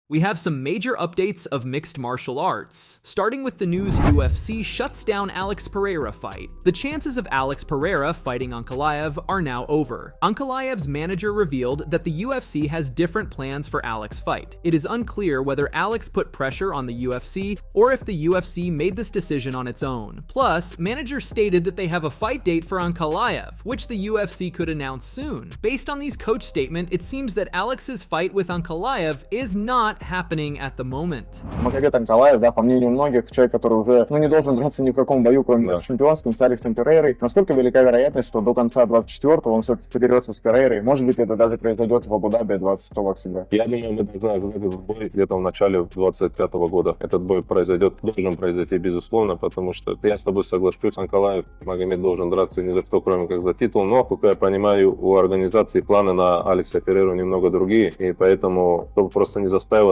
We have some major updates of mixed martial arts. Starting with the news UFC shuts down Alex Pereira fight. The chances of Alex Pereira fighting Ankalaev are now over. Ankalaev's manager revealed that the UFC has different plans for Alex's fight. It is unclear whether Alex put pressure on the UFC or if the UFC made this decision on its own. Plus, managers stated that they have a fight date for Ankalaev, which the UFC could announce soon. Based on these coach statements, it seems that Alex's fight with Ankalaev is not happening at the moment. Magomed Ankalaev, да, по мнению многих, человек, который уже не должен драться ни в каком бою, кроме чемпионском, с Алексом Перейрой. Насколько велика вероятность, что до конца 24-го он все-таки подерется с Перейрой? Может быть, это даже произойдет в Абу-Даби 26 октября? Я думаю, мы должны ожидать этот бой где-то в начале 25-го года. Этот бой должен произойти, безусловно, потому что я с тобой соглашусь, Анкалаев, Магомед должен драться ни за что, кроме как за титул. Но, как я понимаю, у организации планы на Алекса Перейру немного другие, и поэтому, чтобы просто не заставило,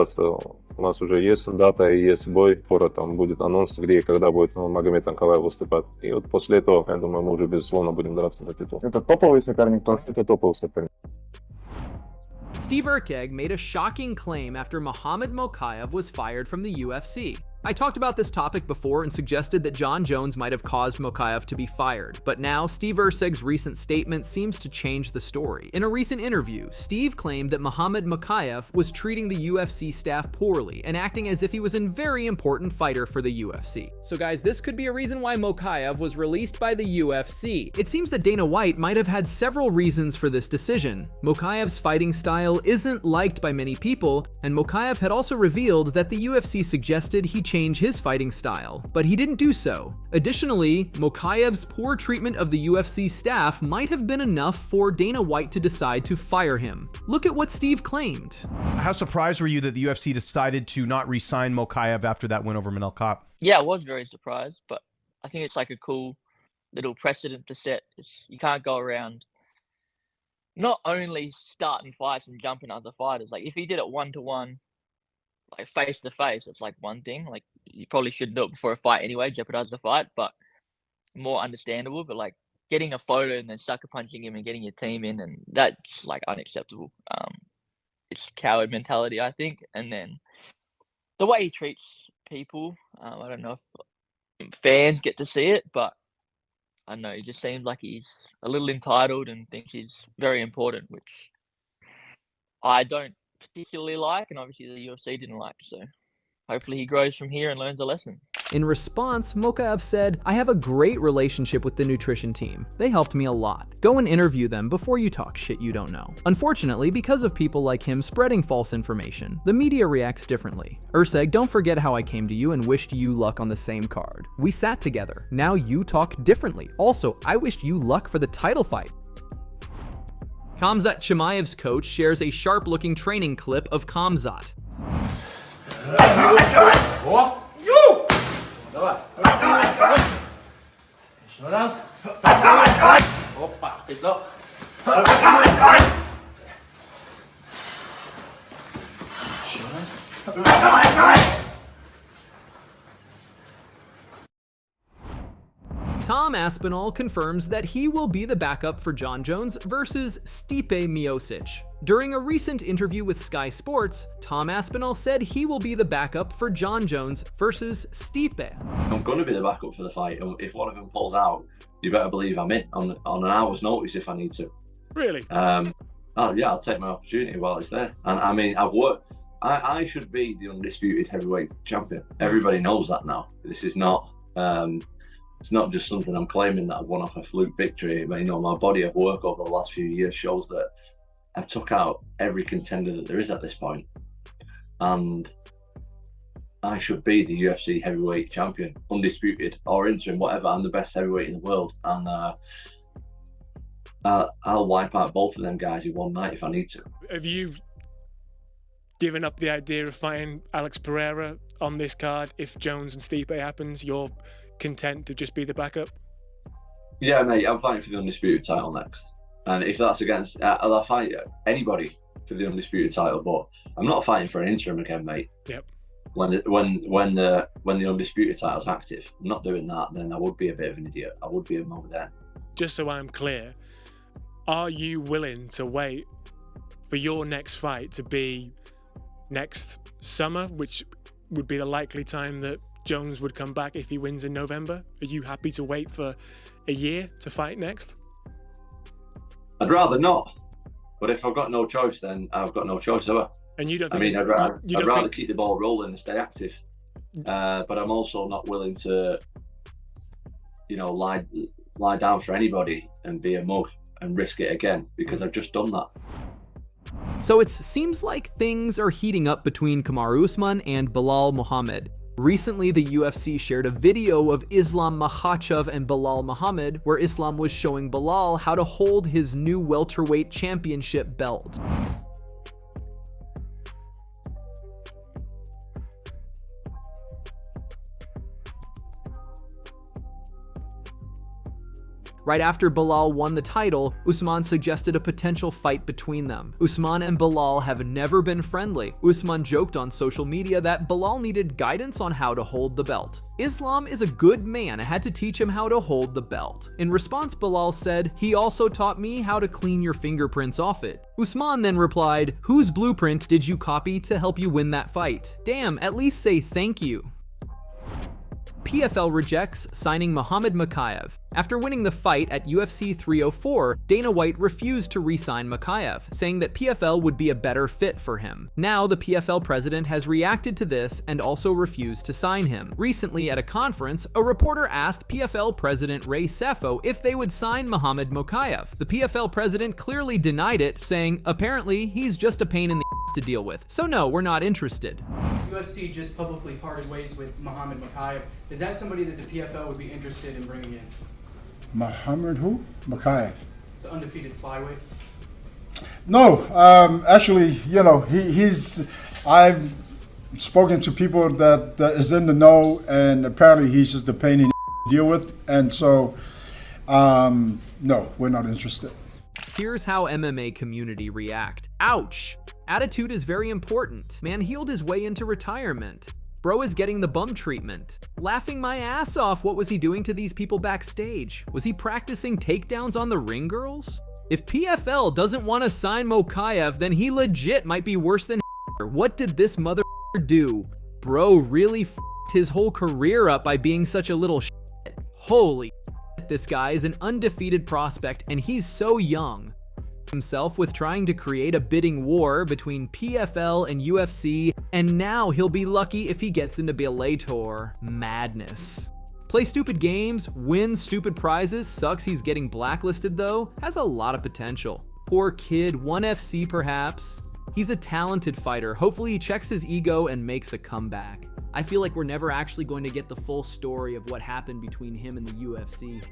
у нас уже есть дата и есть бой, скоро там будет анонс, где и когда будет Магомед Анкалаев выступать. И вот после этого, я думаю, мы уже безусловно будем драться за титул. Это топовый соперник? Это топовый соперник. Steve Erceg made a shocking claim after Muhammad Mokaev was fired from the UFC. I talked about this topic before and suggested that Jon Jones might have caused Mokaev to be fired, but now Steve Erceg's recent statement seems to change the story. In a recent interview, Steve claimed that Muhammad Mokaev was treating the UFC staff poorly and acting as if he was a very important fighter for the UFC. So guys, this could be a reason why Mokaev was released by the UFC. It seems that Dana White might have had several reasons for this decision. Mokaev's fighting style isn't liked by many people, and Mokaev had also revealed that the UFC suggested he change his fighting style, but he didn't do so. Additionally, Mokaev's poor treatment of the UFC staff might have been enough for Dana White to decide to fire him. Look at what Steve claimed. How surprised were you that the UFC decided to not re-sign Mokaev after that win over Manel Kape? Yeah, I was very surprised, but I think it's like a cool little precedent to set. You can't go around not only starting fights and jumping other fighters. Like if he did it 1-to-1, like face to face, it's like one thing. Like you probably shouldn't do it before a fight anyway, jeopardize the fight, but more understandable. But like getting a photo and then sucker punching him and getting your team in, and that's like unacceptable. It's coward mentality, I think. And then the way he treats people, I don't know if fans get to see it, but I don't know, he just seems like he's a little entitled and thinks he's very important, which I don't particularly like, and obviously the UFC didn't like, so hopefully he grows from here and learns a lesson. In response, Mokaev said, "I have a great relationship with the nutrition team. They helped me a lot. Go and interview them before you talk shit you don't know." Unfortunately, because of people like him spreading false information, the media reacts differently. Erceg, don't forget how I came to you and wished you luck on the same card. We sat together. Now you talk differently. Also, I wished you luck for the title fight. Khamzat Chimaev's coach shares a sharp-looking training clip of Khamzat. Tom Aspinall confirms that he will be the backup for Jon Jones versus Stipe Miocic. During a recent interview with Sky Sports, Tom Aspinall said he will be the backup for Jon Jones versus Stipe. I'm going to be the backup for the fight. If one of them pulls out, you better believe I'm in on an hour's notice if I need to. Really? Yeah, I'll take my opportunity while it's there. And I mean, I've worked. I should be the undisputed heavyweight champion. Everybody knows that now. This is not. It's not just something I'm claiming that I've won off a fluke victory. But, you know, my body of work over the last few years shows that I've took out every contender that there is at this point. And I should be the UFC heavyweight champion, undisputed or interim, whatever. I'm the best heavyweight in the world. And I'll wipe out both of them guys in one night if I need to. Have you given up the idea of fighting Alex Pereira on this card? If Jones and Stipe happens, you're content to just be the backup? Yeah, mate, I'm fighting for the undisputed title next, and if that's against, I'll fight anybody for the undisputed title. But I'm not fighting for an interim again, mate. Yep. When the undisputed title's active, I'm not doing that. Then I would be a bit of an idiot. I would be a Magomed Ankalaev. Just so I'm clear, are you willing to wait for your next fight to be next summer, which would be the likely time that Jones would come back if he wins in November? Are you happy to wait for a year to fight next? I'd rather not, but if I've got no choice, then I've got no choice, have I? And you don't I think mean, I'd rather keep the ball rolling and stay active, but I'm also not willing to, you know, lie down for anybody and be a mug and risk it again, because I've just done that. So it seems like things are heating up between Kamaru Usman and Belal Muhammad. Recently, the UFC shared a video of Islam Makhachev and Belal Muhammad, where Islam was showing Belal how to hold his new welterweight championship belt. Right after Belal won the title, Usman suggested a potential fight between them. Usman and Belal have never been friendly. Usman joked on social media that Belal needed guidance on how to hold the belt. Islam is a good man, I had to teach him how to hold the belt. In response, Belal said, "He also taught me how to clean your fingerprints off it." Usman then replied, "Whose blueprint did you copy to help you win that fight? Damn, at least say thank you." PFL rejects signing Muhammad Mokaev. After winning the fight at UFC 304, Dana White refused to re-sign Mokaev, saying that PFL would be a better fit for him. Now, the PFL president has reacted to this and also refused to sign him. Recently, at a conference, a reporter asked PFL president Ray Sefo if they would sign Muhammad Mokaev. The PFL president clearly denied it, saying, "Apparently, he's just a pain in the ass to deal with. So no, we're not interested." UFC just publicly parted ways with Muhammad Mokaev. Is that somebody that the PFL would be interested in bringing in? Muhammad who? Mokaev. The undefeated flyweight? No, actually, you know, I've spoken to people that is in the know, and apparently he's just a pain in the deal with, and so, no, we're not interested. Here's how MMA Community react. Ouch! Attitude is very important. Man healed his way into retirement. Bro is getting the bum treatment. Laughing my ass off, what was he doing to these people backstage? Was he practicing takedowns on the ring girls? If PFL doesn't want to sign Mokaev, then he legit might be worse than What did this mother do? Bro really f***ed his whole career up by being such a little shit. Holy shit, this guy is an undefeated prospect and he's so young. Himself with trying to create a bidding war between PFL and UFC, and now he'll be lucky if he gets into Bellator. Madness. Play stupid games, win stupid prizes, sucks he's getting blacklisted though, has a lot of potential. Poor kid, 1FC perhaps. He's a talented fighter, hopefully he checks his ego and makes a comeback. I feel like we're never actually going to get the full story of what happened between him and the UFC.